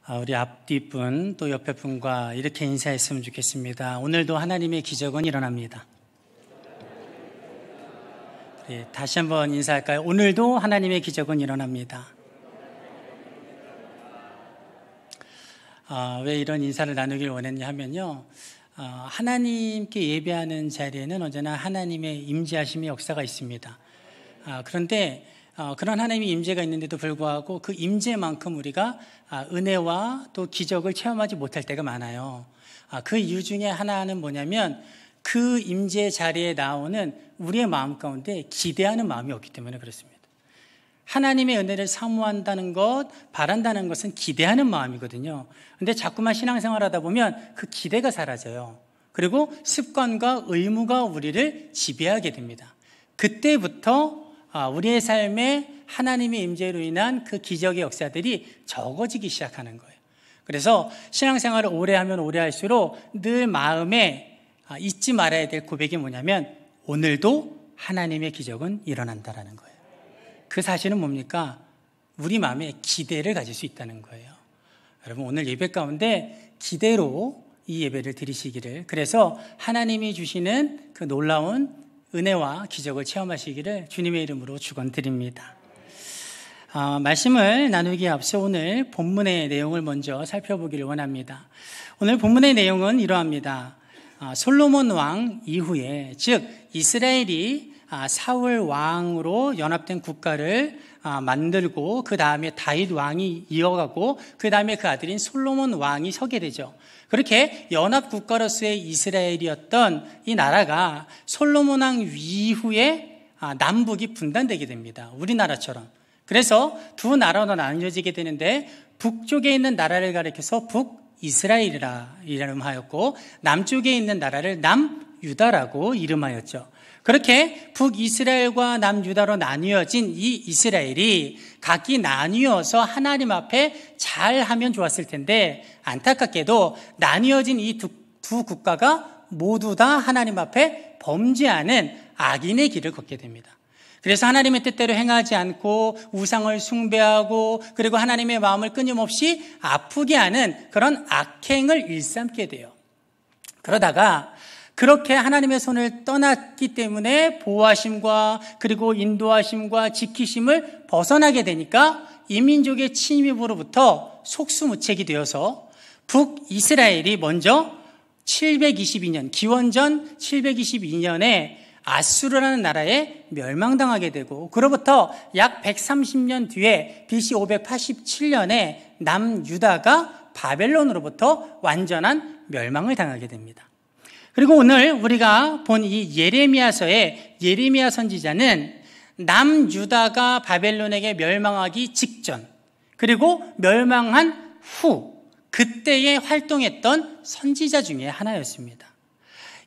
우리 앞뒷분 또 옆에 분과 이렇게 인사했으면 좋겠습니다. 오늘도 하나님의 기적은 일어납니다. 다시 한번 인사할까요? 오늘도 하나님의 기적은 일어납니다. 왜 이런 인사를 나누길 원했냐 하면요, 하나님께 예배하는 자리에는 언제나 하나님의 임재하심의 역사가 있습니다. 그런데 그런 하나님의 임재가 있는데도 불구하고 그 임재만큼 우리가 은혜와 또 기적을 체험하지 못할 때가 많아요. 그 이유 중에 하나는 뭐냐면 그 임재 자리에 나오는 우리의 마음 가운데 기대하는 마음이 없기 때문에 그렇습니다. 하나님의 은혜를 사모한다는 것, 바란다는 것은 기대하는 마음이거든요. 그런데 자꾸만 신앙생활 하다 보면 그 기대가 사라져요. 그리고 습관과 의무가 우리를 지배하게 됩니다. 그때부터 우리의 삶에 하나님의 임재로 인한 그 기적의 역사들이 적어지기 시작하는 거예요. 그래서 신앙생활을 오래 하면 오래 할수록 늘 마음에 잊지 말아야 될 고백이 뭐냐면 오늘도 하나님의 기적은 일어난다라는 거예요. 그 사실은 뭡니까? 우리 마음에 기대를 가질 수 있다는 거예요. 여러분, 오늘 예배 가운데 기대로 이 예배를 드리시기를, 그래서 하나님이 주시는 그 놀라운 은혜와 기적을 체험하시기를 주님의 이름으로 축원드립니다. 말씀을 나누기에 앞서 오늘 본문의 내용을 먼저 살펴보기를 원합니다. 오늘 본문의 내용은 이러합니다. 솔로몬 왕 이후에, 즉 이스라엘이 사울 왕으로 연합된 국가를 만들고 그 다음에 다윗 왕이 이어가고 그 다음에 그 아들인 솔로몬 왕이 서게 되죠. 그렇게 연합 국가로서의 이스라엘이었던 이 나라가 솔로몬 왕 이후에 남북이 분단되게 됩니다. 우리나라처럼. 그래서 두 나라로 나뉘어지게 되는데 북쪽에 있는 나라를 가리켜서 북이스라엘이라 이름하였고 남쪽에 있는 나라를 남유다라고 이름하였죠. 그렇게 북이스라엘과 남유다로 나뉘어진 이 이스라엘이 각기 나뉘어서 하나님 앞에 잘하면 좋았을 텐데 안타깝게도 나뉘어진 이 두 국가가 모두 다 하나님 앞에 범죄하는 악인의 길을 걷게 됩니다. 그래서 하나님의 뜻대로 행하지 않고 우상을 숭배하고 그리고 하나님의 마음을 끊임없이 아프게 하는 그런 악행을 일삼게 돼요. 그러다가 그렇게 하나님의 손을 떠났기 때문에 보호하심과 그리고 인도하심과 지키심을 벗어나게 되니까 이민족의 침입으로부터 속수무책이 되어서 북이스라엘이 먼저 722년, 기원전 722년에 아수르라는 나라에 멸망당하게 되고 그로부터 약 130년 뒤에 BC 587년에 남유다가 바벨론으로부터 완전한 멸망을 당하게 됩니다. 그리고 오늘 우리가 본 이 예레미야서의 예레미야 선지자는 남유다가 바벨론에게 멸망하기 직전 그리고 멸망한 후 그때에 활동했던 선지자 중에 하나였습니다.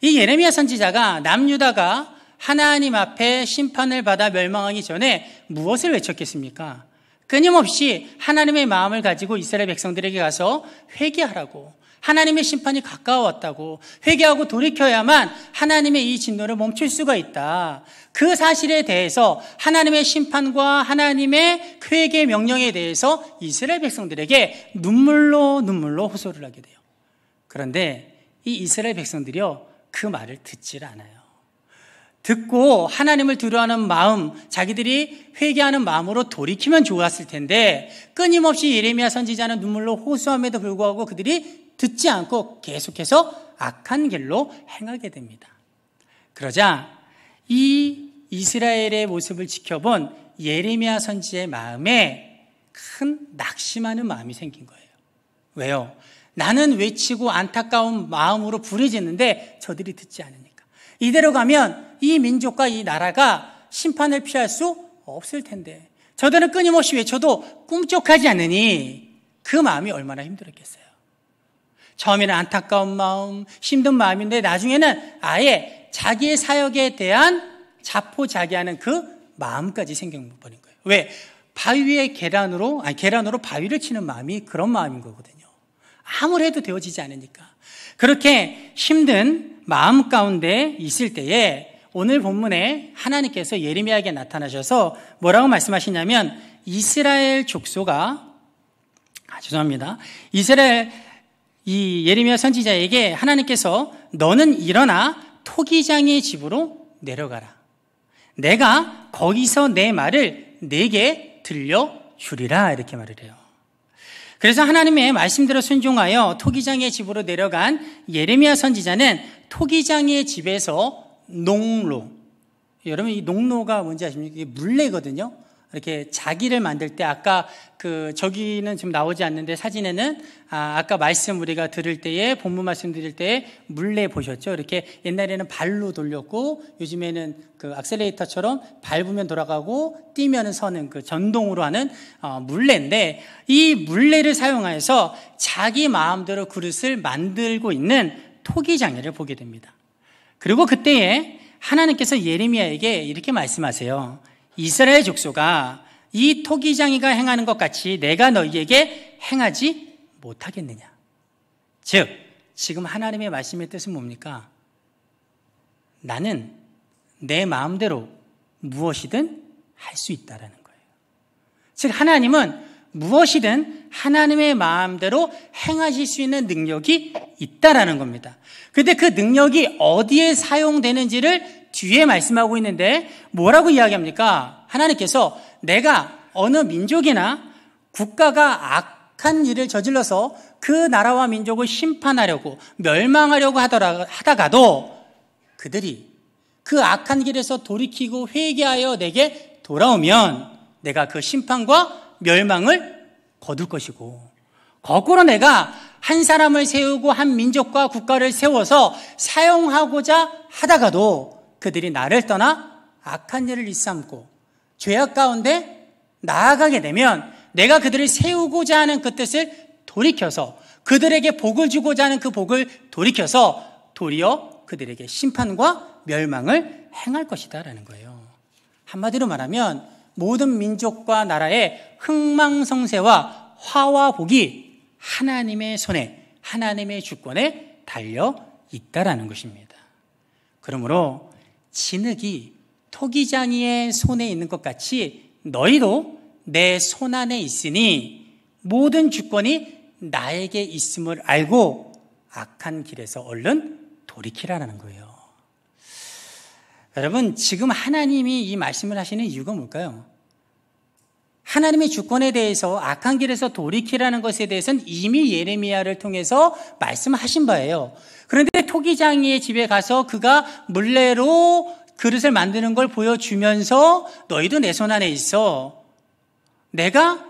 이 예레미야 선지자가 남유다가 하나님 앞에 심판을 받아 멸망하기 전에 무엇을 외쳤겠습니까? 끊임없이 하나님의 마음을 가지고 이스라엘 백성들에게 가서 회개하라고, 하나님의 심판이 가까웠다고, 회개하고 돌이켜야만 하나님의 이 진노를 멈출 수가 있다. 그 사실에 대해서 하나님의 심판과 하나님의 회개 명령에 대해서 이스라엘 백성들에게 눈물로 호소를 하게 돼요. 그런데 이 이스라엘 백성들이요, 그 말을 듣질 않아요. 듣고 하나님을 두려워하는 마음, 자기들이 회개하는 마음으로 돌이키면 좋았을 텐데 끊임없이 예레미야 선지자는 눈물로 호소함에도 불구하고 그들이 듣지 않고 계속해서 악한 길로 행하게 됩니다. 그러자 이 이스라엘의 모습을 지켜본 예레미야 선지자의 마음에 큰 낙심하는 마음이 생긴 거예요. 왜요? 나는 외치고 안타까운 마음으로 부르짖는데 저들이 듣지 않으니까. 이대로 가면 이 민족과 이 나라가 심판을 피할 수 없을 텐데 저들은 끊임없이 외쳐도 꿈쩍하지 않으니 그 마음이 얼마나 힘들었겠어요. 처음에는 안타까운 마음, 힘든 마음인데 나중에는 아예 자기의 사역에 대한 자포자기하는 그 마음까지 생겨버린 거예요. 왜? 바위 위에 계란으로 바위를 치는 마음이 그런 마음인 거거든요. 아무리 해도 되어지지 않으니까. 그렇게 힘든 마음 가운데 있을 때에 오늘 본문에 하나님께서 예레미야에게 나타나셔서 뭐라고 말씀하시냐면 이스라엘 족속아 죄송합니다. 이스라엘 이 예레미야 선지자에게 하나님께서 너는 일어나 토기장의 집으로 내려가라. 내가 거기서 내 말을 내게 들려주리라 이렇게 말을 해요. 그래서 하나님의 말씀대로 순종하여 토기장의 집으로 내려간 예레미야 선지자는 토기장의 집에서 농로, 여러분 이 농로가 뭔지 아십니까? 이게 물레거든요. 이렇게 자기를 만들 때 아까 저기는 지금 나오지 않는데 사진에는 아까 말씀 우리가 들을 때에 본문 말씀 드릴 때에 물레 보셨죠? 이렇게 옛날에는 발로 돌렸고 요즘에는 악셀레이터처럼 밟으면 돌아가고 뛰면 서는 전동으로 하는 물레인데 이 물레를 사용해서 자기 마음대로 그릇을 만들고 있는 토기장애를 보게 됩니다. 그리고 그때에 하나님께서 예레미야에게 이렇게 말씀하세요. 이스라엘 족속아, 이 토기장이가 행하는 것 같이 내가 너희에게 행하지 못하겠느냐. 즉, 지금 하나님의 말씀의 뜻은 뭡니까? 나는 내 마음대로 무엇이든 할 수 있다라는 거예요. 즉, 하나님은 무엇이든 하나님의 마음대로 행하실 수 있는 능력이 있다라는 겁니다. 그런데 그 능력이 어디에 사용되는지를 뒤에 말씀하고 있는데 뭐라고 이야기합니까? 하나님께서 내가 어느 민족이나 국가가 악한 일을 저질러서 그 나라와 민족을 심판하려고 멸망하려고 하다가도 그들이 그 악한 길에서 돌이키고 회개하여 내게 돌아오면 내가 그 심판과 멸망을 거둘 것이고, 거꾸로 내가 한 사람을 세우고 한 민족과 국가를 세워서 사용하고자 하다가도 그들이 나를 떠나 악한 일을 일삼고 죄악 가운데 나아가게 되면 내가 그들을 세우고자 하는 그 뜻을 돌이켜서 그들에게 복을 주고자 하는 그 복을 돌이켜서 도리어 그들에게 심판과 멸망을 행할 것이다라는 거예요. 한마디로 말하면 모든 민족과 나라의 흥망성쇠와 화와 복이 하나님의 손에, 하나님의 주권에 달려 있다라는 것입니다. 그러므로 진흙이 토기장이의 손에 있는 것 같이 너희도 내 손 안에 있으니 모든 주권이 나에게 있음을 알고 악한 길에서 얼른 돌이키라는 거예요. 여러분, 지금 하나님이 이 말씀을 하시는 이유가 뭘까요? 하나님의 주권에 대해서 악한 길에서 돌이키라는 것에 대해서는 이미 예레미야를 통해서 말씀하신 바예요. 그런데 토기장이의 집에 가서 그가 물레로 그릇을 만드는 걸 보여주면서 너희도 내 손 안에 있어. 내가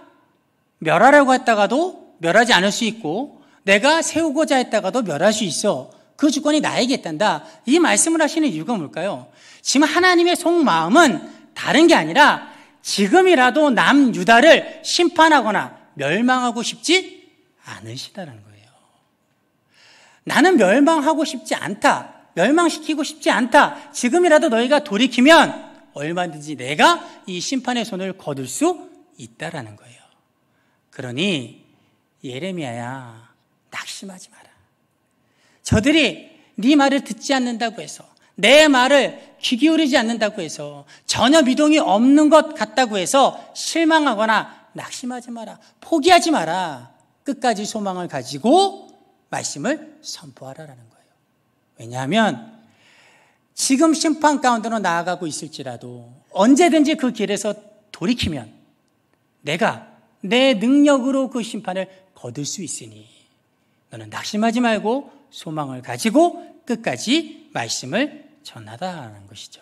멸하려고 했다가도 멸하지 않을 수 있고 내가 세우고자 했다가도 멸할 수 있어. 그 주권이 나에게 있단다. 이 말씀을 하시는 이유가 뭘까요? 지금 하나님의 속마음은 다른 게 아니라 지금이라도 남유다를 심판하거나 멸망하고 싶지 않으시다는 거예요. 나는 멸망하고 싶지 않다. 멸망시키고 싶지 않다. 지금이라도 너희가 돌이키면 얼마든지 내가 이 심판의 손을 거둘 수 있다라는 거예요. 그러니 예레미야야, 낙심하지 마라. 저들이 네 말을 듣지 않는다고 해서, 내 말을 귀 기울이지 않는다고 해서, 전혀 미동이 없는 것 같다고 해서 실망하거나 낙심하지 마라. 포기하지 마라. 끝까지 소망을 가지고 말씀을 선포하라라는 거예요. 왜냐하면 지금 심판 가운데로 나아가고 있을지라도 언제든지 그 길에서 돌이키면 내가 내 능력으로 그 심판을 거둘 수 있으니 너는 낙심하지 말고 소망을 가지고 끝까지 말씀을 전하다라는 것이죠.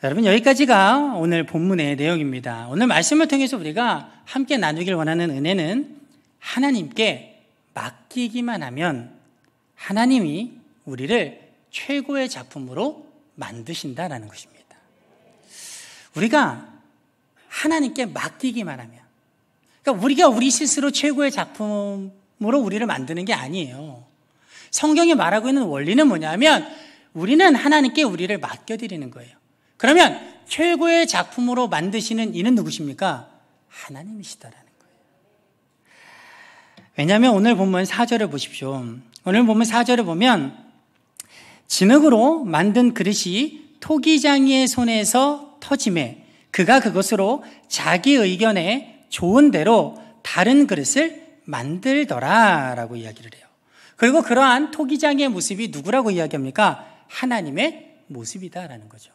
여러분, 여기까지가 오늘 본문의 내용입니다. 오늘 말씀을 통해서 우리가 함께 나누길 원하는 은혜는 하나님께 맡기기만 하면 하나님이 우리를 최고의 작품으로 만드신다라는 것입니다. 우리가 하나님께 맡기기만 하면, 그러니까 우리가 우리 스스로 최고의 작품으로 우리를 만드는 게 아니에요. 성경이 말하고 있는 원리는 뭐냐면 우리는 하나님께 우리를 맡겨드리는 거예요. 그러면 최고의 작품으로 만드시는 이는 누구십니까? 하나님이시다라는 거예요. 왜냐하면 오늘 본문 4절을 보십시오. 오늘 본문 4절을 보면 진흙으로 만든 그릇이 토기장이의 손에서 터짐에 그가 그것으로 자기 의견에 좋은 대로 다른 그릇을 만들더라라고 이야기를 해요. 그리고 그러한 토기장의 모습이 누구라고 이야기합니까? 하나님의 모습이다라는 거죠.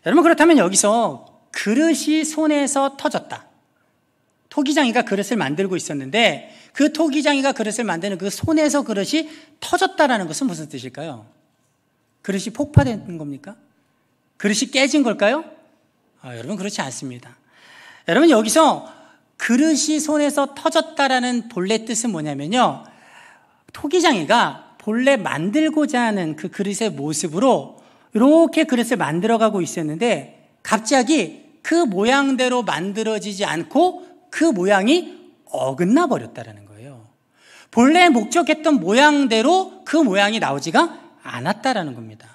여러분, 그렇다면 여기서 그릇이 손에서 터졌다. 토기장이가 그릇을 만들고 있었는데 그 토기장이가 그릇을 만드는 그 손에서 그릇이 터졌다라는 것은 무슨 뜻일까요? 그릇이 폭파된 겁니까? 그릇이 깨진 걸까요? 여러분, 그렇지 않습니다. 여러분, 여기서 그릇이 손에서 터졌다라는 본래 뜻은 뭐냐면요, 토기장이가 본래 만들고자 하는 그 그릇의 모습으로 이렇게 그릇을 만들어가고 있었는데 갑자기 그 모양대로 만들어지지 않고 그 모양이 어긋나 버렸다라는 거예요. 본래 목적했던 모양대로 그 모양이 나오지가 않았다라는 겁니다.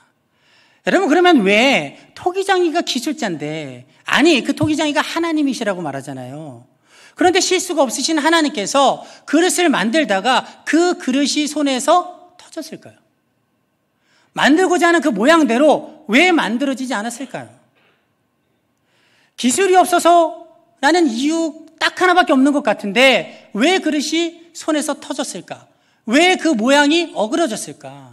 여러분, 그러면 왜 토기장이가 기술자인데, 아니, 그 토기장이가 하나님이시라고 말하잖아요. 그런데 실수가 없으신 하나님께서 그릇을 만들다가 그 그릇이 손에서 터졌을까요? 만들고자 하는 그 모양대로 왜 만들어지지 않았을까요? 기술이 없어서라는 이유 딱 하나밖에 없는 것 같은데 왜 그릇이 손에서 터졌을까? 왜 그 모양이 어그러졌을까?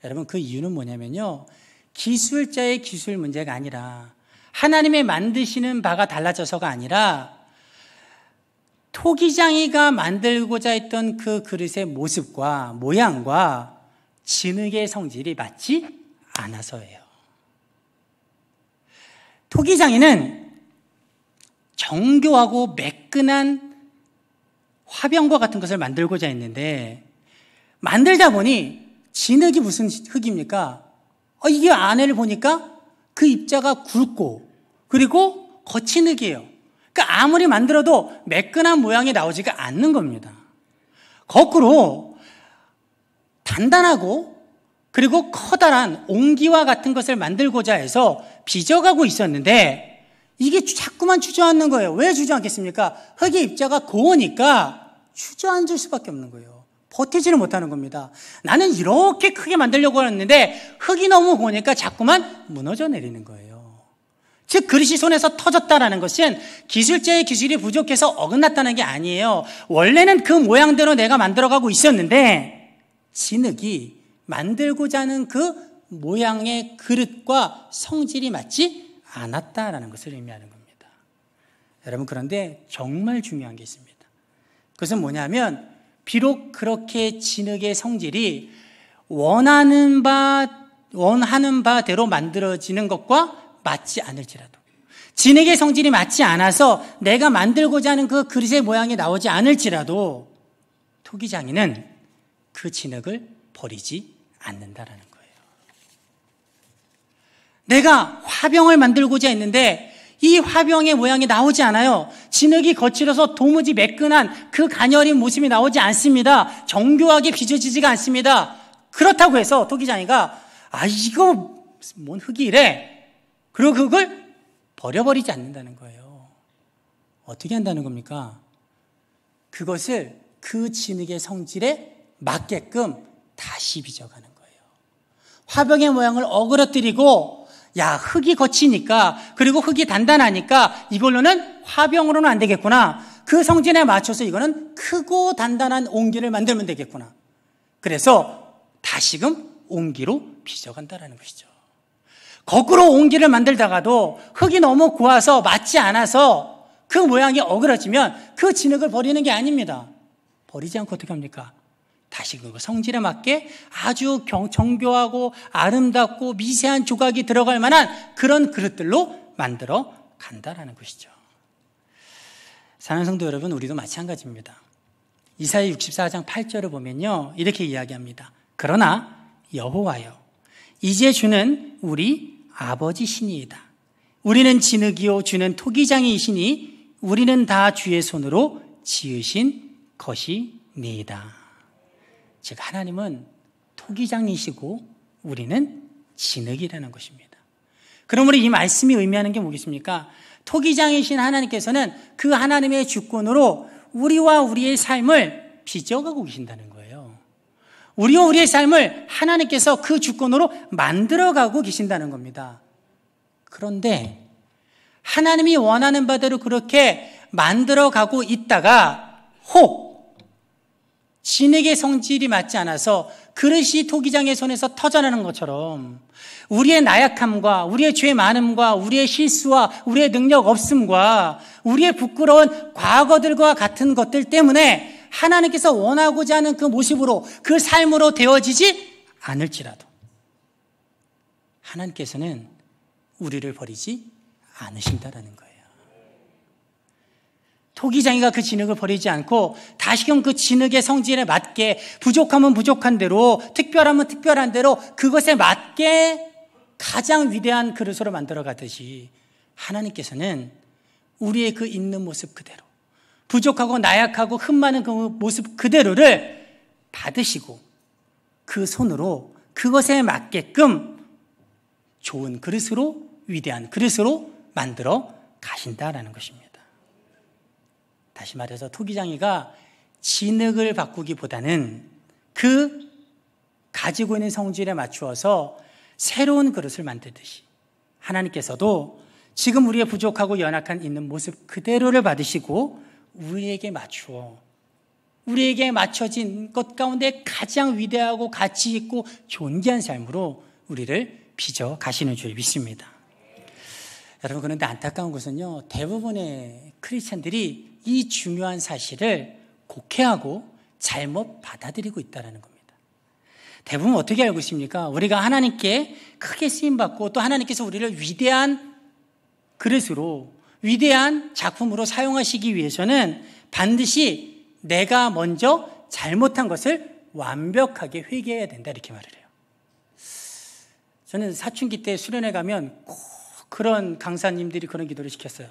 여러분, 그 이유는 뭐냐면요, 기술자의 기술 문제가 아니라 하나님의 만드시는 바가 달라져서가 아니라 토기장이가 만들고자 했던 그 그릇의 모습과 모양과 진흙의 성질이 맞지 않아서예요. 토기장이는 정교하고 매끈한 화병과 같은 것을 만들고자 했는데 만들다 보니 진흙이 무슨 흙입니까? 이게 안에를 보니까 그 입자가 굵고 그리고 거친 흙이에요. 그러니까 아무리 만들어도 매끈한 모양이 나오지가 않는 겁니다. 거꾸로 단단하고 그리고 커다란 옹기와 같은 것을 만들고자 해서 빚어가고 있었는데 이게 자꾸만 주저앉는 거예요. 왜 주저앉겠습니까? 흙의 입자가 고우니까 주저앉을 수밖에 없는 거예요. 버티지를 못하는 겁니다. 나는 이렇게 크게 만들려고 했는데 흙이 너무 고우니까 자꾸만 무너져 내리는 거예요. 즉 그릇이 손에서 터졌다라는 것은 기술자의 기술이 부족해서 어긋났다는 게 아니에요. 원래는 그 모양대로 내가 만들어가고 있었는데 진흙이 만들고자 하는 그 모양의 그릇과 성질이 맞지 않았다라는 것을 의미하는 겁니다. 여러분, 그런데 정말 중요한 게 있습니다. 그것은 뭐냐면 비록 그렇게 진흙의 성질이 원하는 바대로 만들어지는 것과 맞지 않을지라도, 진흙의 성질이 맞지 않아서 내가 만들고자 하는 그 그릇의 모양이 나오지 않을지라도 토기장이는 그 진흙을 버리지 않는다라는 거예요. 내가 화병을 만들고자 했는데 이 화병의 모양이 나오지 않아요. 진흙이 거칠어서 도무지 매끈한 그 가녀린 모습이 나오지 않습니다. 정교하게 빚어지지가 않습니다. 그렇다고 해서 토기장이가 이거 뭔 흙이 이래, 그리고 그걸 버려버리지 않는다는 거예요. 어떻게 한다는 겁니까? 그것을 그 진흙의 성질에 맞게끔 다시 빚어가는 거예요. 화병의 모양을 어그러뜨리고 흙이 거치니까 그리고 흙이 단단하니까 이걸로는 화병으로는 안 되겠구나. 그 성질에 맞춰서 이거는 크고 단단한 옹기를 만들면 되겠구나. 그래서 다시금 옹기로 빚어간다는 것이죠. 거꾸로 옹기를 만들다가도 흙이 너무 고와서 맞지 않아서 그 모양이 어그러지면 그 진흙을 버리는 게 아닙니다. 버리지 않고 어떻게 합니까? 다시 그 성질에 맞게 아주 정교하고 아름답고 미세한 조각이 들어갈 만한 그런 그릇들로 만들어 간다라는 것이죠. 사랑하는 성도 여러분, 우리도 마찬가지입니다. 이사야 64장 8절을 보면요, 이렇게 이야기합니다. 그러나 여호와여, 이제 주는 우리 아버지시니이다. 우리는 진흙이요 주는 토기장이시니 우리는 다 주의 손으로 지으신 것이니이다. 즉 하나님은 토기장이시고 우리는 진흙이라는 것입니다. 그러므로 이 말씀이 의미하는 게 뭐겠습니까? 토기장이신 하나님께서는 그 하나님의 주권으로 우리와 우리의 삶을 빚어가고 계신다는 거예요. 우리와 우리의 삶을 하나님께서 그 주권으로 만들어가고 계신다는 겁니다. 그런데 하나님이 원하는 바대로 그렇게 만들어가고 있다가 혹 진흙의 성질이 맞지 않아서 그릇이 토기장의 손에서 터져나는 것처럼 우리의 나약함과 우리의 죄 많음과 우리의 실수와 우리의 능력 없음과 우리의 부끄러운 과거들과 같은 것들 때문에 하나님께서 원하고자 하는 그 모습으로 그 삶으로 되어지지 않을지라도 하나님께서는 우리를 버리지 않으신다라는 거예요. 토기장이가 그 진흙을 버리지 않고 다시금 그 진흙의 성질에 맞게 부족하면 부족한 대로 특별하면 특별한 대로 그것에 맞게 가장 위대한 그릇으로 만들어 가듯이 하나님께서는 우리의 그 있는 모습 그대로 부족하고 나약하고 흠 많은 그 모습 그대로를 받으시고 그 손으로 그것에 맞게끔 좋은 그릇으로 위대한 그릇으로 만들어 가신다라는 것입니다. 다시 말해서 토기장이가 진흙을 바꾸기보다는 그 가지고 있는 성질에 맞추어서 새로운 그릇을 만들듯이 하나님께서도 지금 우리의 부족하고 연약한 있는 모습 그대로를 받으시고 우리에게 맞추어 우리에게 맞춰진 것 가운데 가장 위대하고 가치 있고 존귀한 삶으로 우리를 빚어 가시는 줄 믿습니다. 여러분, 그런데 안타까운 것은요, 대부분의 크리스찬들이 이 중요한 사실을 곡해하고 잘못 받아들이고 있다는 겁니다. 대부분 어떻게 알고 있습니까? 우리가 하나님께 크게 쓰임받고 또 하나님께서 우리를 위대한 그릇으로 위대한 작품으로 사용하시기 위해서는 반드시 내가 먼저 잘못한 것을 완벽하게 회개해야 된다 이렇게 말을 해요. 저는 사춘기 때 수련회 가면 꼭 그런 강사님들이 그런 기도를 시켰어요.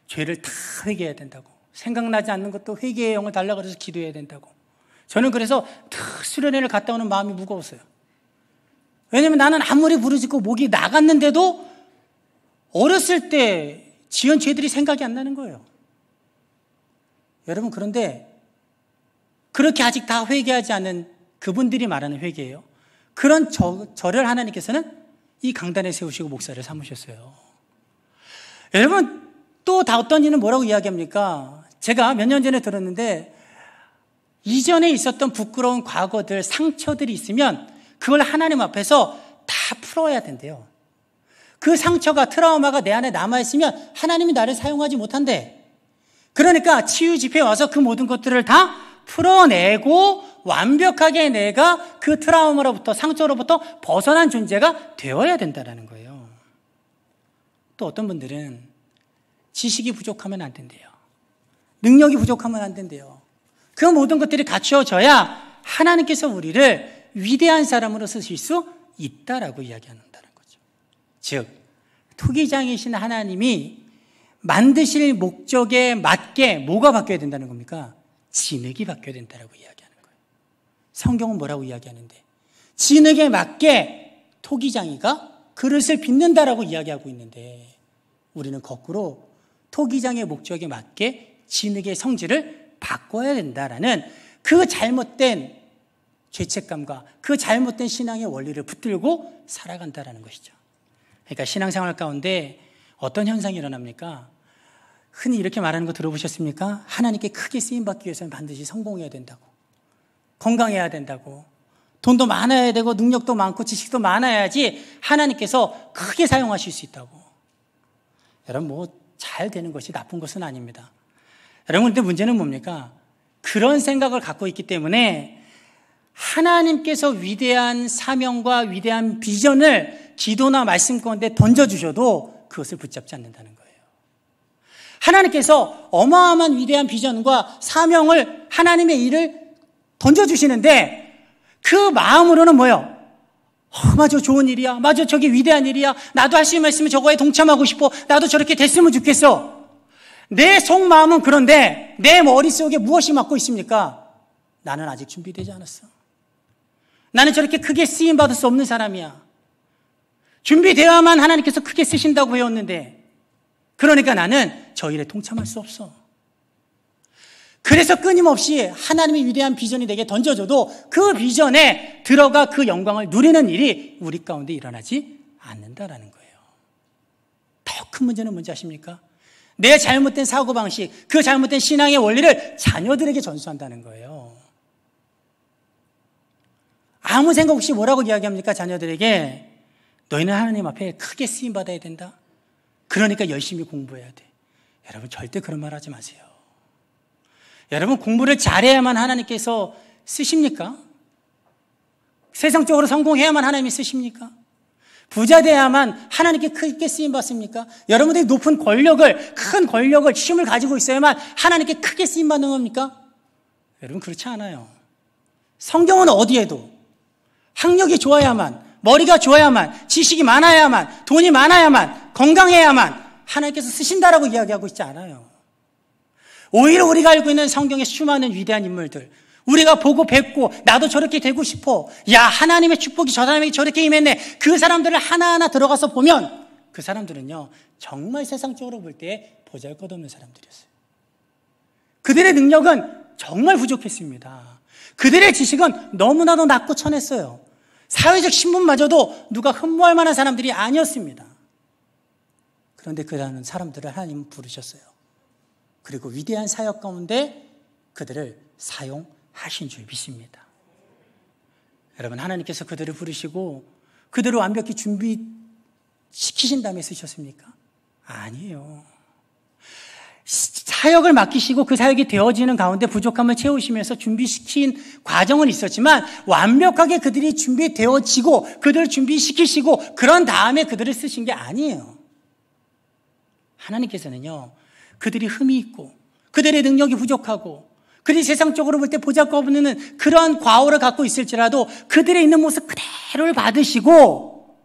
죄를 다 회개해야 된다고. 생각나지 않는 것도 회개의 영을 달라고 해서 기도해야 된다고. 저는 그래서 수련회를 갔다 오는 마음이 무거웠어요. 왜냐하면 나는 아무리 부르짖고 목이 나갔는데도 어렸을 때 지은 죄들이 생각이 안 나는 거예요. 여러분, 그런데 그렇게 아직 다 회개하지 않은 그분들이 말하는 회개예요. 그런 저를 하나님께서는 이 강단에 세우시고 목사를 삼으셨어요. 여러분, 또 다 어떤 이는 뭐라고 이야기합니까? 제가 몇 년 전에 들었는데 이전에 있었던 부끄러운 과거들, 상처들이 있으면 그걸 하나님 앞에서 다 풀어야 된대요. 그 상처가, 트라우마가 내 안에 남아있으면 하나님이 나를 사용하지 못한대. 그러니까 치유 집회에 와서 그 모든 것들을 다 풀어내고 완벽하게 내가 그 트라우마로부터, 상처로부터 벗어난 존재가 되어야 된다는 거예요. 또 어떤 분들은 지식이 부족하면 안 된대요. 능력이 부족하면 안 된대요. 그 모든 것들이 갖추어져야 하나님께서 우리를 위대한 사람으로 쓰실 수 있다라고 이야기한다는 거죠. 즉, 토기장이신 하나님이 만드실 목적에 맞게 뭐가 바뀌어야 된다는 겁니까? 진흙이 바뀌어야 된다라고 이야기하는 거예요. 성경은 뭐라고 이야기하는데? 진흙에 맞게 토기장이가 그릇을 빚는다라고 이야기하고 있는데 우리는 거꾸로 토기장의 목적에 맞게 진흙의 성질을 바꿔야 된다라는 그 잘못된 죄책감과 그 잘못된 신앙의 원리를 붙들고 살아간다라는 것이죠. 그러니까 신앙생활 가운데 어떤 현상이 일어납니까? 흔히 이렇게 말하는 거 들어보셨습니까? 하나님께 크게 쓰임받기 위해서는 반드시 성공해야 된다고, 건강해야 된다고, 돈도 많아야 되고 능력도 많고 지식도 많아야지 하나님께서 크게 사용하실 수 있다고. 여러분, 뭐 잘 되는 것이 나쁜 것은 아닙니다. 여러분, 근데 문제는 뭡니까? 그런 생각을 갖고 있기 때문에 하나님께서 위대한 사명과 위대한 비전을 기도나 말씀 가운데 던져주셔도 그것을 붙잡지 않는다는 거예요. 하나님께서 어마어마한 위대한 비전과 사명을, 하나님의 일을 던져주시는데 그 마음으로는 뭐예요? 맞아, 좋은 일이야. 맞아, 저게 위대한 일이야. 나도 할 수 있는 말씀에 저거에 동참하고 싶어. 나도 저렇게 됐으면 좋겠어. 내 속마음은 그런데 내 머릿속에 무엇이 맡고 있습니까? 나는 아직 준비되지 않았어. 나는 저렇게 크게 쓰임받을 수 없는 사람이야. 준비되어야만 하나님께서 크게 쓰신다고 배웠는데, 그러니까 나는 저 일에 동참할 수 없어. 그래서 끊임없이 하나님의 위대한 비전이 내게 던져줘도 그 비전에 들어가 그 영광을 누리는 일이 우리 가운데 일어나지 않는다라는 거예요. 더 큰 문제는 뭔지 아십니까? 내 잘못된 사고방식, 그 잘못된 신앙의 원리를 자녀들에게 전수한다는 거예요. 아무 생각 없이 뭐라고 이야기합니까? 자녀들에게 너희는 하나님 앞에 크게 쓰임받아야 된다. 그러니까 열심히 공부해야 돼. 여러분 절대 그런 말 하지 마세요. 여러분 공부를 잘해야만 하나님께서 쓰십니까? 세상적으로 성공해야만 하나님이 쓰십니까? 부자 돼야만 하나님께 크게 쓰임받습니까? 여러분들이 높은 권력을, 큰 권력을, 힘을 가지고 있어야만 하나님께 크게 쓰임받는 겁니까? 여러분 그렇지 않아요. 성경은 어디에도 학력이 좋아야만, 머리가 좋아야만, 지식이 많아야만, 돈이 많아야만, 건강해야만 하나님께서 쓰신다라고 이야기하고 있지 않아요. 오히려 우리가 알고 있는 성경의 수많은 위대한 인물들, 우리가 보고 뵙고 나도 저렇게 되고 싶어. 야, 하나님의 축복이 저 사람에게 저렇게 임했네. 그 사람들을 하나하나 들어가서 보면 그 사람들은요, 정말 세상적으로 볼 때 보잘것없는 사람들이었어요. 그들의 능력은 정말 부족했습니다. 그들의 지식은 너무나도 낮고 천했어요. 사회적 신분마저도 누가 흠모할 만한 사람들이 아니었습니다. 그런데 그 사람들을 하나님은 부르셨어요. 그리고 위대한 사역 가운데 그들을 사용하신 줄 믿습니다. 여러분 하나님께서 그들을 부르시고 그들을 완벽히 준비시키신 다음에 쓰셨습니까? 아니에요. 사역을 맡기시고 그 사역이 되어지는 가운데 부족함을 채우시면서 준비시킨 과정은 있었지만 완벽하게 그들이 준비되어지고 그들을 준비시키시고 그런 다음에 그들을 쓰신 게 아니에요. 하나님께서는요, 그들이 흠이 있고 그들의 능력이 부족하고 그들이 세상적으로 볼 때 보잘것없는 그러한 과오를 갖고 있을지라도 그들의 있는 모습 그대로를 받으시고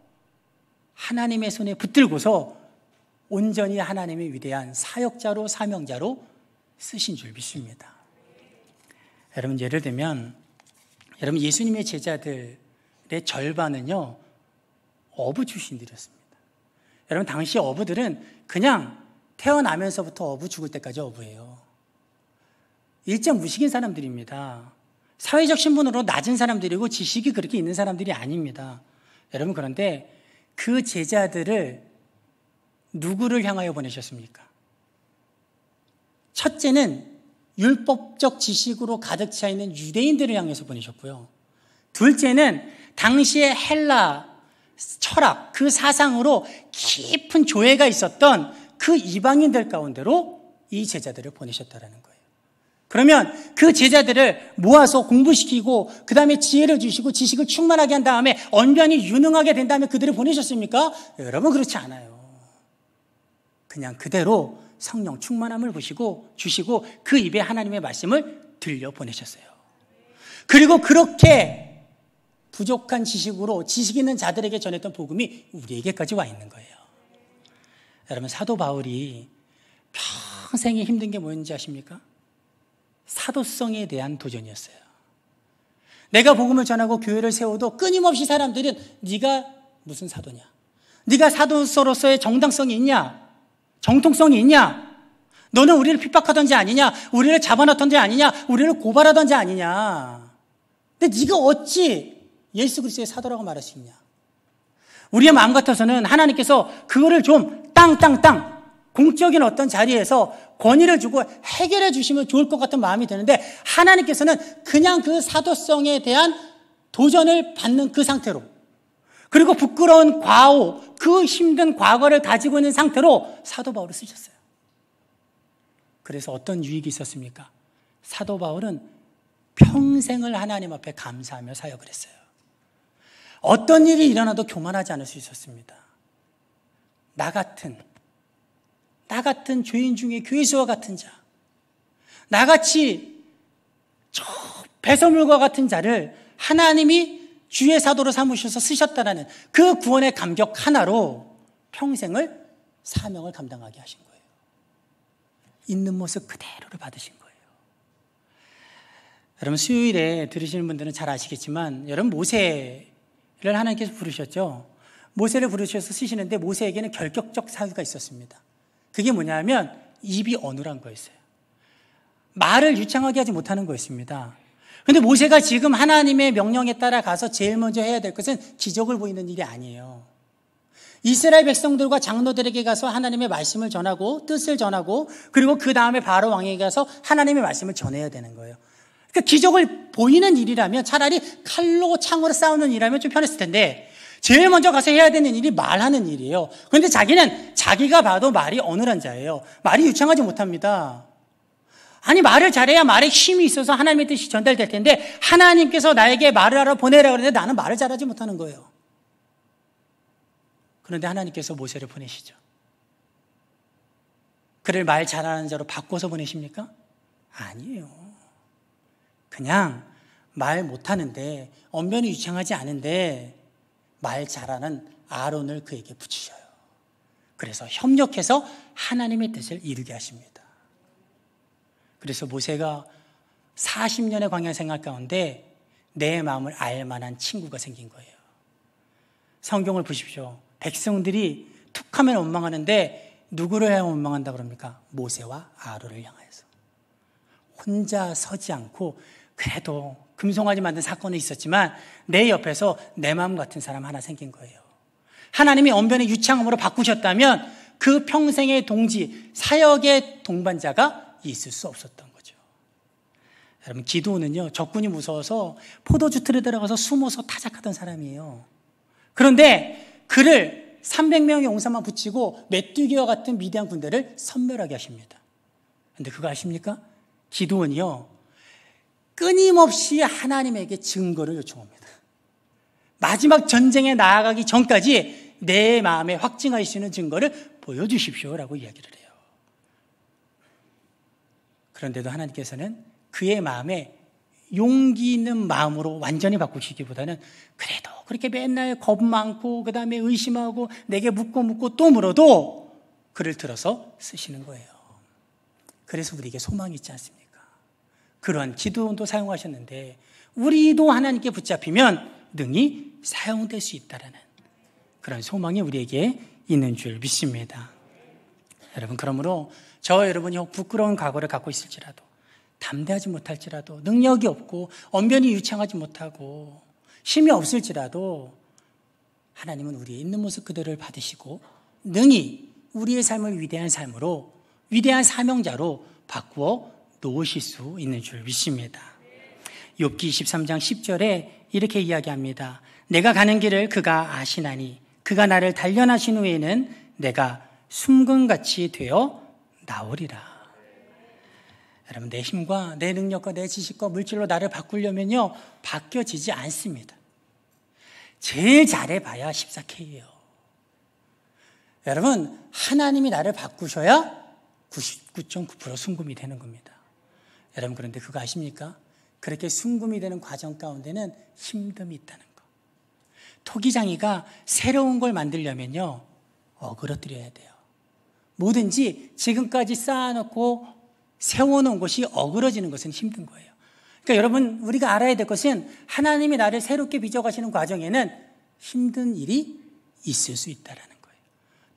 하나님의 손에 붙들고서 온전히 하나님의 위대한 사역자로 사명자로 쓰신 줄 믿습니다. 여러분 예를 들면 여러분 예수님의 제자들의 절반은요 어부 출신들이었습니다. 여러분 당시 어부들은 그냥 태어나면서부터 어부 죽을 때까지 어부예요. 일정 무식인 사람들입니다. 사회적 신분으로 낮은 사람들이고 지식이 그렇게 있는 사람들이 아닙니다. 여러분 그런데 그 제자들을 누구를 향하여 보내셨습니까? 첫째는 율법적 지식으로 가득 차 있는 유대인들을 향해서 보내셨고요. 둘째는 당시의 헬라 철학, 그 사상으로 깊은 조예가 있었던 그 이방인들 가운데로 이 제자들을 보내셨다는 거예요. 그러면 그 제자들을 모아서 공부시키고 그 다음에 지혜를 주시고 지식을 충만하게 한 다음에 언변이 유능하게 된 다음에 그들을 보내셨습니까? 여러분 그렇지 않아요. 그냥 그대로 성령 충만함을 주시고 그 입에 하나님의 말씀을 들려보내셨어요. 그리고 그렇게 부족한 지식으로 지식 있는 자들에게 전했던 복음이 우리에게까지 와 있는 거예요. 여러분 사도 바울이 평생에 힘든 게 뭐였는지 아십니까? 사도성에 대한 도전이었어요. 내가 복음을 전하고 교회를 세워도 끊임없이 사람들은 네가 무슨 사도냐? 네가 사도로서의 정당성이 있냐? 정통성이 있냐? 너는 우리를 핍박하던지 아니냐? 우리를 잡아놨던지 아니냐? 우리를 고발하던지 아니냐? 근데 네가 어찌 예수 그리스도의 사도라고 말할 수 있냐? 우리의 마음 같아서는 하나님께서 그거를 좀 땅 공적인 어떤 자리에서 권위를 주고 해결해 주시면 좋을 것 같은 마음이 드는데 하나님께서는 그냥 그 사도성에 대한 도전을 받는 그 상태로 그리고 부끄러운 과오, 그 힘든 과거를 가지고 있는 상태로 사도 바울을 쓰셨어요. 그래서 어떤 유익이 있었습니까? 사도 바울은 평생을 하나님 앞에 감사하며 사역을 했어요. 어떤 일이 일어나도 교만하지 않을 수 있었습니다. 나 같은 죄인 중에 괴수와 같은 자, 나같이 저 배설물과 같은 자를 하나님이 주의 사도로 삼으셔서 쓰셨다라는 그 구원의 감격 하나로 평생을 사명을 감당하게 하신 거예요. 있는 모습 그대로를 받으신 거예요. 여러분 수요일에 들으시는 분들은 잘 아시겠지만 여러분 모세를 하나님께서 부르셨죠. 모세를 부르셔서 쓰시는데 모세에게는 결격적 사유가 있었습니다. 그게 뭐냐면 입이 어눌한 거였어요. 말을 유창하게 하지 못하는 거였습니다. 그런데 모세가 지금 하나님의 명령에 따라 가서 제일 먼저 해야 될 것은 기적을 보이는 일이 아니에요. 이스라엘 백성들과 장로들에게 가서 하나님의 말씀을 전하고 뜻을 전하고 그리고 그 다음에 바로 왕에게 가서 하나님의 말씀을 전해야 되는 거예요. 그러니까 기적을 보이는 일이라면 차라리 칼로 창으로 싸우는 일이라면 좀 편했을 텐데 제일 먼저 가서 해야 되는 일이 말하는 일이에요. 그런데 자기는 자기가 봐도 말이 어눌한 자예요. 말이 유창하지 못합니다. 아니 말을 잘해야 말에 힘이 있어서 하나님의 뜻이 전달될 텐데 하나님께서 나에게 말을 하러 보내라고 그러는데 나는 말을 잘하지 못하는 거예요. 그런데 하나님께서 모세를 보내시죠. 그를 말 잘하는 자로 바꿔서 보내십니까? 아니에요. 그냥 말 못하는데 언변이 유창하지 않은데 말 잘하는 아론을 그에게 붙이셔요. 그래서 협력해서 하나님의 뜻을 이루게 하십니다. 그래서 모세가 40년의 광야 생활 가운데 내 마음을 알 만한 친구가 생긴 거예요. 성경을 보십시오. 백성들이 툭하면 원망하는데 누구를 향해 원망한다고 그럽니까? 모세와 아론을 향해서. 혼자 서지 않고 그래도 금송아지 만든 사건은 있었지만 내 옆에서 내 마음 같은 사람 하나 생긴 거예요. 하나님이 언변의 유창함으로 바꾸셨다면 그 평생의 동지, 사역의 동반자가 있을 수 없었던 거죠. 여러분, 기드온은요, 적군이 무서워서 포도주 틀에 들어가서 숨어서 타작하던 사람이에요. 그런데 그를 300명의 용사만 붙이고 메뚜기와 같은 미디안 군대를 섬멸하게 하십니다. 그런데 그거 아십니까? 기드온이요, 끊임없이 하나님에게 증거를 요청합니다. 마지막 전쟁에 나아가기 전까지 내 마음에 확증할 수 있는 증거를 보여주십시오라고 이야기를 해요. 그런데도 하나님께서는 그의 마음에 용기 있는 마음으로 완전히 바꾸시기보다는 그래도 그렇게 맨날 겁 많고 그 다음에 의심하고 내게 묻고 또 물어도 그를 들어서 쓰시는 거예요. 그래서 우리에게 소망이 있지 않습니까? 그러한 기도원도 사용하셨는데 우리도 하나님께 붙잡히면 능히 사용될 수 있다라는 그런 소망이 우리에게 있는 줄 믿습니다. 여러분, 그러므로 저 여러분이 부끄러운 과거를 갖고 있을지라도 담대하지 못할지라도 능력이 없고 언변이 유창하지 못하고 힘이 없을지라도 하나님은 우리의 있는 모습 그대로를 받으시고 능히 우리의 삶을 위대한 삶으로 위대한 사명자로 바꾸어 놓으실 수 있는 줄 믿습니다. 욥기 23장 10절에 이렇게 이야기합니다. 내가 가는 길을 그가 아시나니 그가 나를 단련하신 후에는 내가 숨금같이 되어 나오리라. 여러분, 내 힘과 내 능력과 내 지식과 물질로 나를 바꾸려면요 바뀌어지지 않습니다. 제일 잘해봐야 14K예요. 여러분, 하나님이 나를 바꾸셔야 99.9% 순금이 되는 겁니다. 여러분, 그런데 그거 아십니까? 그렇게 순금이 되는 과정 가운데는 힘듦이 있다는 거. 토기장이가 새로운 걸 만들려면요 어그러뜨려야 돼요. 뭐든지 지금까지 쌓아놓고 세워놓은 것이 어그러지는 것은 힘든 거예요. 그러니까 여러분, 우리가 알아야 될 것은 하나님이 나를 새롭게 빚어가시는 과정에는 힘든 일이 있을 수 있다는 거예요.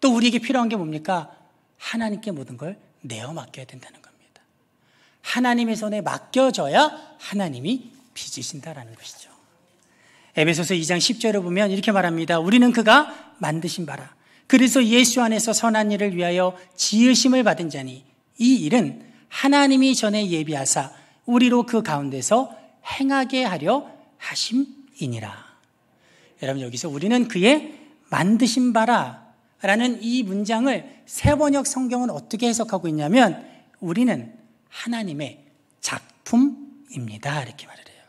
또 우리에게 필요한 게 뭡니까? 하나님께 모든 걸 내어 맡겨야 된다는 겁니다. 하나님의 손에 맡겨져야 하나님이 빚으신다라는 것이죠. 에베소서 2장 10절을 보면 이렇게 말합니다. 우리는 그가 만드신 바라. 그래서 예수 안에서 선한 일을 위하여 지으심을 받은 자니 이 일은 하나님이 전에 예비하사 우리로 그 가운데서 행하게 하려 하심이니라. 여러분, 여기서 우리는 그의 만드신 바라 라는 이 문장을 세번역 성경은 어떻게 해석하고 있냐면 우리는 하나님의 작품입니다 이렇게 말을 해요.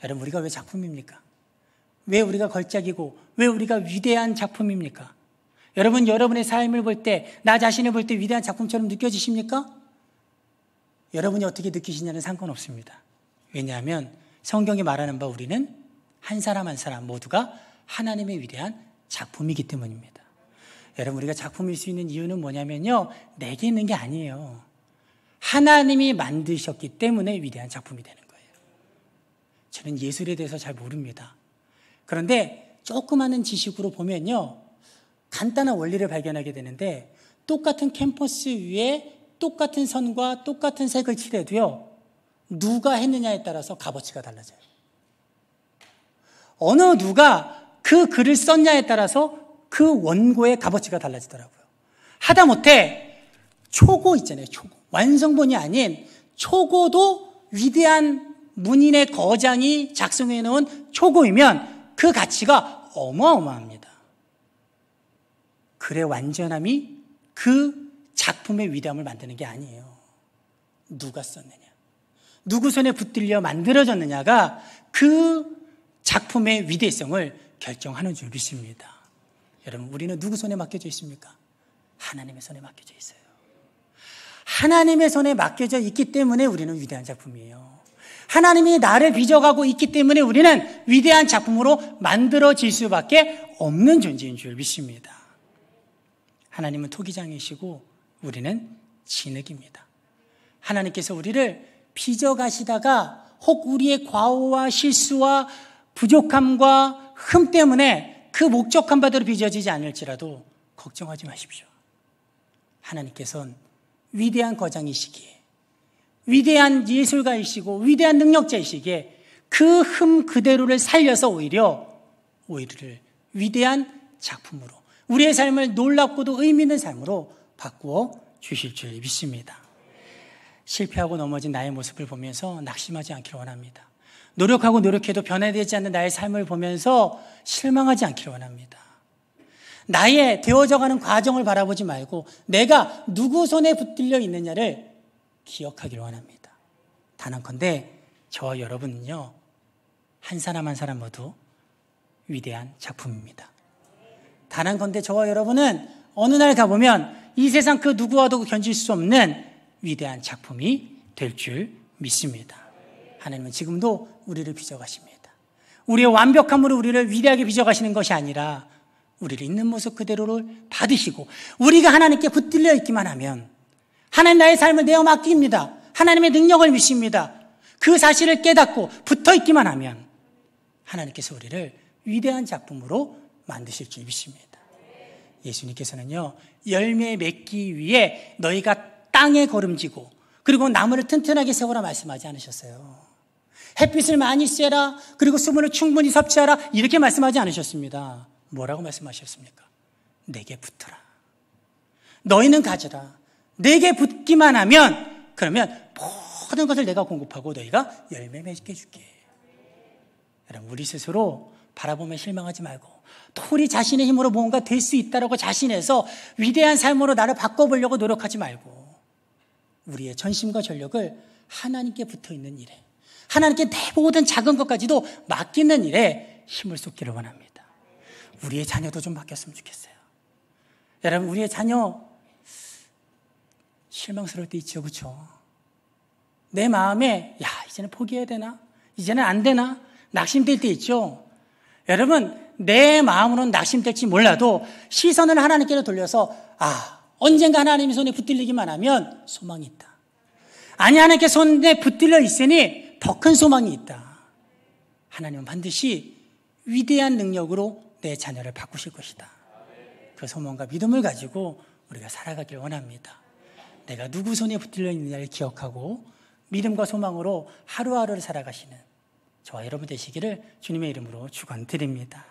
여러분, 우리가 왜 작품입니까? 왜 우리가 걸작이고 왜 우리가 위대한 작품입니까? 여러분, 여러분의 삶을 볼 때, 나 자신을 볼 때 위대한 작품처럼 느껴지십니까? 여러분이 어떻게 느끼시냐는 상관없습니다. 왜냐하면 성경이 말하는 바 우리는 한 사람 한 사람 모두가 하나님의 위대한 작품이기 때문입니다. 여러분, 우리가 작품일 수 있는 이유는 뭐냐면요, 내게 있는 게 아니에요. 하나님이 만드셨기 때문에 위대한 작품이 되는 거예요. 저는 예술에 대해서 잘 모릅니다. 그런데 조그마한 지식으로 보면요, 간단한 원리를 발견하게 되는데 똑같은 캔버스 위에 똑같은 선과 똑같은 색을 칠해도요, 누가 했느냐에 따라서 값어치가 달라져요. 어느 누가 그 글을 썼냐에 따라서 그 원고의 값어치가 달라지더라고요. 하다못해 초고 있잖아요. 초고. 완성본이 아닌 초고도 위대한 문인의 거장이 작성해 놓은 초고이면 그 가치가 어마어마합니다. 글의 완전함이 그 작품의 위대함을 만드는 게 아니에요. 누가 썼느냐, 누구 손에 붙들려 만들어졌느냐가 그 작품의 위대성을 결정하는 줄 믿습니다. 여러분, 우리는 누구 손에 맡겨져 있습니까? 하나님의 손에 맡겨져 있어요. 하나님의 손에 맡겨져 있기 때문에 우리는 위대한 작품이에요. 하나님이 나를 빚어가고 있기 때문에 우리는 위대한 작품으로 만들어질 수밖에 없는 존재인 줄 믿습니다. 하나님은 토기장이시고 우리는 진흙입니다. 하나님께서 우리를 빚어가시다가 혹 우리의 과오와 실수와 부족함과 흠 때문에 그 목적한 바대로 빚어지지 않을지라도 걱정하지 마십시오. 하나님께서는 위대한 거장이시기에, 위대한 예술가이시고 위대한 능력자이시기에 그 흠 그대로를 살려서 오히려 우리를 위대한 작품으로, 우리의 삶을 놀랍고도 의미 있는 삶으로 바꾸어 주실 줄 믿습니다. 실패하고 넘어진 나의 모습을 보면서 낙심하지 않기를 원합니다. 노력하고 노력해도 변화되지 않는 나의 삶을 보면서 실망하지 않기를 원합니다. 나의 되어져가는 과정을 바라보지 말고 내가 누구 손에 붙들려 있느냐를 기억하기를 원합니다. 단언컨대 저와 여러분은요, 한 사람 한 사람 모두 위대한 작품입니다. 단언컨대 저와 여러분은 어느 날 가보면 이 세상 그 누구와도 견질 수 없는 위대한 작품이 될 줄 믿습니다. 하나님은 지금도 우리를 빚어가십니다. 우리의 완벽함으로 우리를 위대하게 빚어가시는 것이 아니라 우리를 있는 모습 그대로를 받으시고 우리가 하나님께 붙들려 있기만 하면, 하나님 나의 삶을 내어 맡깁니다, 하나님의 능력을 믿습니다, 그 사실을 깨닫고 붙어 있기만 하면 하나님께서 우리를 위대한 작품으로 만드실 줄 믿습니다. 예수님께서는요, 열매 맺기 위해 너희가 땅에 걸음지고 그리고 나무를 튼튼하게 세우라 말씀하지 않으셨어요. 햇빛을 많이 쐬라, 그리고 수분을 충분히 섭취하라, 이렇게 말씀하지 않으셨습니다. 뭐라고 말씀하셨습니까? 내게 붙어라. 너희는 가져라. 내게 붙기만 하면, 그러면 모든 것을 내가 공급하고 너희가 열매 맺게 해줄게. 여러분, 우리 스스로 바라보며 실망하지 말고 또 우리 자신의 힘으로 뭔가 될 수 있다라고 자신해서 위대한 삶으로 나를 바꿔보려고 노력하지 말고 우리의 전심과 전력을 하나님께 붙어있는 일에, 하나님께 내 모든 작은 것까지도 맡기는 일에 힘을 쏟기를 원합니다. 우리의 자녀도 좀 바뀌었으면 좋겠어요. 여러분, 우리의 자녀 실망스러울 때 있죠, 그렇죠? 내 마음에 야, 이제는 포기해야 되나? 이제는 안 되나? 낙심될 때 있죠. 여러분, 내 마음으로는 낙심될지 몰라도 시선을 하나님께로 돌려서 언젠가 하나님의 손에 붙들리기만 하면 소망이 있다. 아니, 하나님께 손에 붙들려 있으니 더 큰 소망이 있다. 하나님은 반드시 위대한 능력으로 내 자녀를 바꾸실 것이다. 그 소망과 믿음을 가지고 우리가 살아가길 원합니다. 내가 누구 손에 붙들려 있느냐를 기억하고 믿음과 소망으로 하루하루를 살아가시는 저와 여러분 되시기를 주님의 이름으로 축원드립니다.